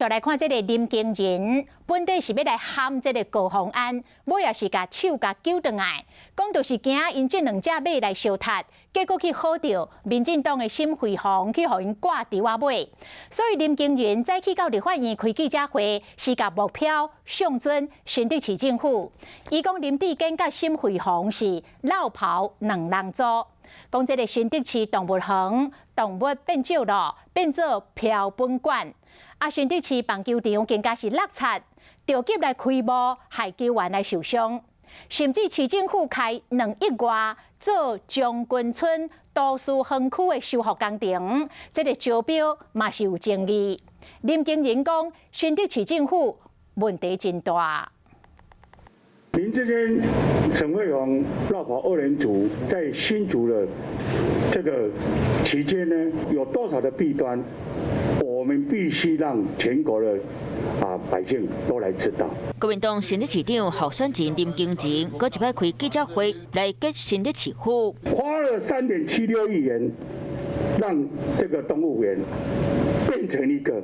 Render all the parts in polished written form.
就来看这个林经仁，本地是要来喊这个高虹安，尾也是甲手甲揪转来，讲就是惊因这两只马来相踢，结果去好着民进党的沈慧虹去互因挂伫我尾，所以林经仁再去到立法院开记者会，是甲目标上尊新竹市政府。伊讲林志坚甲沈慧虹是老袍两人组。 讲这个新竹市动物园动物变少了，变做标本馆。啊，新竹市棒球场更加是落漆，着急来开幕，害球员来受伤。甚至市政府开2亿外做将军村都市园区的修复工程，这个招标嘛是有争议。林经仁讲，新竹市政府问题真大。 林志坚、沈慧虹绕跑2人组在新竹的这个期间呢，有多少的弊端，我们必须让全国的百姓都来知道。国民党新竹市长候选人林经仁，搁一摆开记者会来给新竹市府，花了3.76亿元，让这个动物园变成一个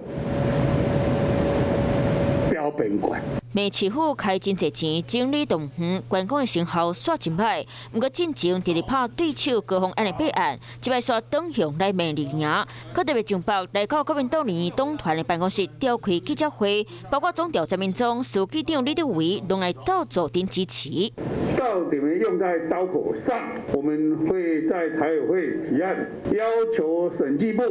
标本馆。 每市府开真侪钱整理动物园，观光的成效煞真歹。不过进前直直拍对手高虹安的备案，即摆煞转向来骂李赢。搁特别上北来到国民党联谊党团的办公室召开记者会，包括总调查民众书记长李德维拢来到座顶支持。到底没用在刀口上，我们会在财委会提案，要求审计部。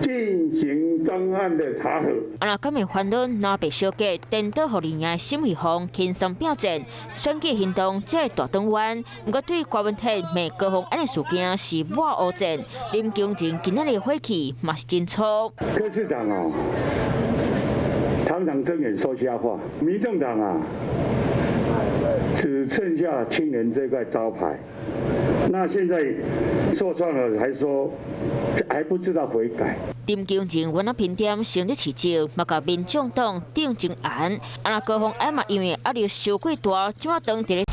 进行专案的查核。那今日反论南北小姐颠倒互李赢的沈慧虹轻松表战，选举行动才会大转弯。不过对郭文泰骂高虹安的事件是抹乌战，林经仁今仔日火气嘛是真粗。柯市长常常睁眼说瞎话，民众党只剩下青年这块招牌。 那现在受创了，还说还不知道悔改。林经仁原来评点新竹市长，嘛甲民众党顶真案。啊，高虹安嘛因为压力伤过大，即马当伫咧